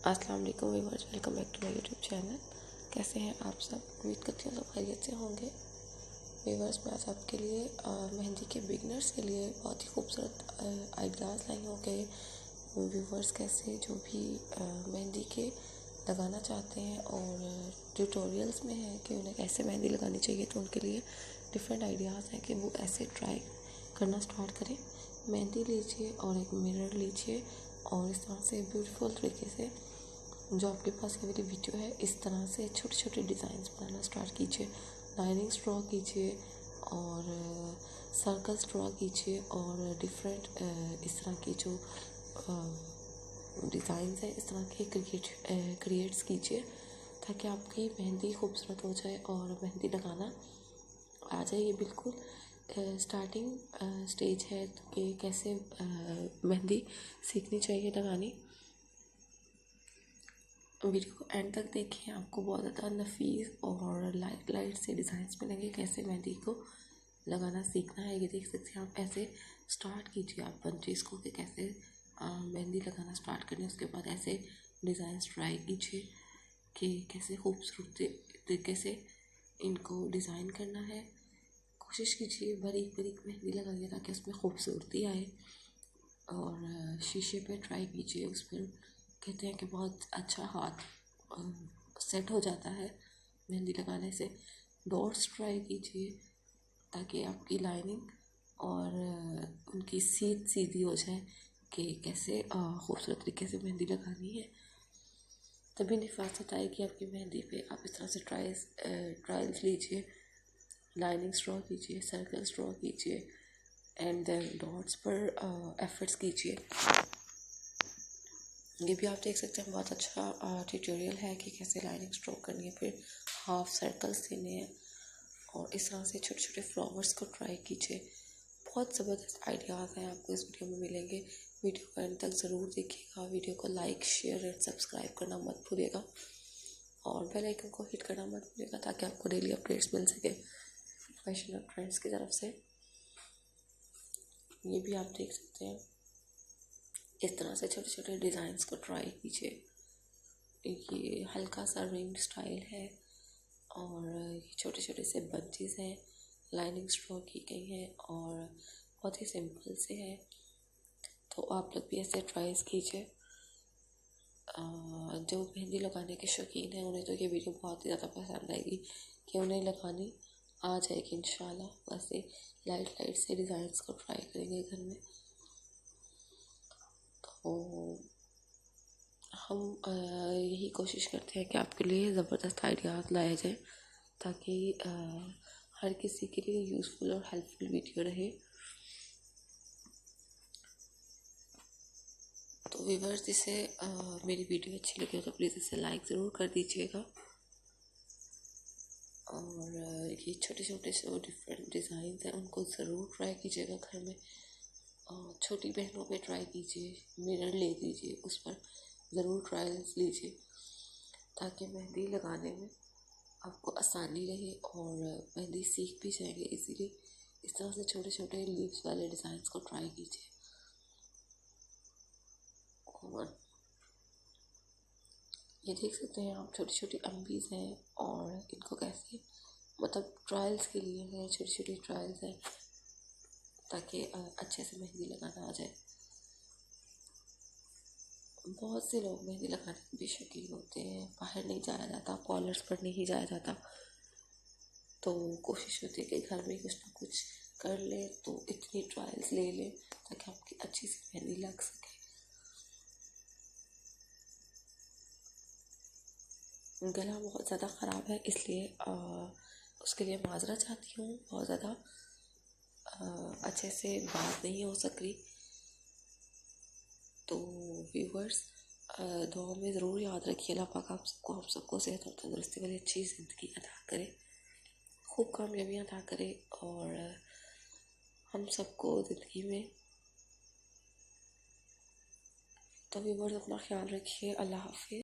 अस्सलाम वालेकुम viewers, welcome back to my YouTube channel. कैसे हैं आप सब? उम्मीद करती हूँ सब खैरियत से होंगे। व्यूअर्स, मैं आज आपके लिए मेहंदी के बिगनर्स के लिए बहुत ही खूबसूरत आइडियाज़ लाई हूँ कि व्यूअर्स कैसे जो भी मेहंदी के लगाना चाहते हैं और ट्यूटोरियल्स में है कि उन्हें कैसे मेहंदी लगानी चाहिए, तो उनके लिए डिफरेंट आइडियाज़ हैं कि वो ऐसे ट्राई करना स्टार्ट करें। मेहंदी लीजिए और एक मिरर लीजिए और इस तरह से ब्यूटीफुल तरीके से जो आपके पास ये वाली वीडियो है, इस तरह से छोटे छोटे डिज़ाइंस बनाना स्टार्ट कीजिए। लाइनिंग्स ड्रॉ कीजिए और सर्कल्स ड्रॉ कीजिए और डिफरेंट इस तरह की जो डिज़ाइंस हैं इस तरह के क्रिएट्स कीजिए ताकि आपकी मेहंदी खूबसूरत हो जाए और मेहंदी लगाना आ जाए। ये बिल्कुल स्टार्टिंग स्टेज है कि कैसे मेहंदी सीखनी चाहिए लगानी। वीडियो को एंड तक देखिए, आपको बहुत ज़्यादा नफीस और लाइट से डिज़ाइंस मिलेंगे कैसे मेहंदी को लगाना सीखना है। ये देख सकते हैं आप, ऐसे स्टार्ट कीजिए आप बंचेस को कि कैसे मेहंदी लगाना स्टार्ट करनी है। उसके बाद ऐसे डिज़ाइंस ट्राई कीजिए कि कैसे खूबसूरत तरीके से इनको डिज़ाइन करना है। कोशिश कीजिए बारीक बारीक मेहंदी लगाइए ताकि उसमें खूबसूरती आए और शीशे पे ट्राई कीजिए। उस पर कहते हैं कि बहुत अच्छा हाथ सेट हो जाता है मेहंदी लगाने से। डॉट्स ट्राई कीजिए ताकि आपकी लाइनिंग और उनकी सीधी हो जाए कि कैसे खूबसूरत तरीके से मेहंदी लगानी है। तभी नफासत आएगी आपकी मेहंदी पे। आप इस तरह से ट्रायल्स लीजिए, लाइनिंग्स ड्रॉ कीजिए, सर्कल्स ड्रॉ कीजिए एंड देन डॉट्स पर एफर्ट्स कीजिए। ये भी आप देख सकते हैं, बहुत अच्छा ट्यूटोरियल है कि कैसे लाइनिंग ड्रॉ करनी है, फिर हाफ सर्कल्स देने हैं और इस तरह से छोटे छोटे फ्लावर्स को ट्राई कीजिए। बहुत ज़बरदस्त आइडियाज़ हैं आपको इस वीडियो में मिलेंगे। वीडियो को एंड तक ज़रूर देखिएगा। वीडियो को लाइक, शेयर एंड सब्सक्राइब करना मत भूलिएगा और बेल आइकन को हिट करना मत भूलिएगा ताकि आपको डेली अपडेट्स मिल सके फैशन और ट्रेंड्स की तरफ से। ये भी आप देख सकते हैं, इस तरह से छोटे छोटे डिज़ाइंस को ट्राई कीजिए। ये हल्का सा रिंग स्टाइल है और ये छोटे छोटे से बंचेस हैं, लाइनिंग्स ड्रॉ की गई हैं और बहुत ही सिंपल से है। तो आप लोग भी ऐसे ट्राइज कीजिए। जो मेहंदी लगाने के शौकीन हैं उन्हें तो ये वीडियो बहुत ही ज़्यादा पसंद आएगी कि उन्हें लगानी आ जाएगी इंशाल्लाह। वैसे लाइट से डिज़ाइंस को ट्राई करेंगे घर में। तो हम यही कोशिश करते हैं कि आपके लिए ज़बरदस्त आइडियाज़ लाए जाएं ताकि हर किसी के लिए यूज़फुल और हेल्पफुल वीडियो रहे। तो व्यूअर्स, जिसे मेरी वीडियो अच्छी लगी हो तो प्लीज़ इसे लाइक ज़रूर कर दीजिएगा और ये छोटे छोटे जो डिफरेंट डिज़ाइन हैं उनको ज़रूर ट्राई कीजिएगा घर में। छोटी बहनों पे ट्राई कीजिए, मिरर ले दीजिए, उस पर ज़रूर ट्रायल्स लीजिए ताकि मेहंदी लगाने में आपको आसानी रहे और मेहंदी सीख भी जाएंगे इजीली। इस तरह से छोटे छोटे लीव्स वाले डिज़ाइंस को ट्राई कीजिए। और ये देख सकते हैं आप, छोटी छोटी अम्बीज हैं और इनको कैसे मतलब ट्रायल्स के लिए हैं, छोटी छोटी ट्रायल्स हैं ताकि अच्छे से मेहंदी लगाना आ जाए। बहुत से लोग मेहंदी लगाने के भी शौकीन होते हैं, बाहर नहीं जाया जाता, पार्लर्स पर नहीं जाया जाता, तो कोशिश होती है कि घर में कुछ ना कुछ कर ले, तो इतनी ट्रायल्स ले लें ताकि आपकी अच्छी सी मेहंदी लग सके। गला बहुत ज़्यादा ख़राब है, इसलिए उसके लिए माजरा चाहती हूँ। बहुत ज़्यादा अच्छे से बात नहीं हो सक रही। तो व्यूअर्स, दुआ में ज़रूर याद रखिए, अल्लाह पाक आप सबको, हम सबको सेहत और तंदुरुस्ती वाली अच्छी ज़िंदगी अता करे, खूब कामयाबियाँ अता करे और हम सबको ज़िंदगी में। तो व्यूअर्स, अपना ख्याल रखिए। अल्लाह हाफ़िज़।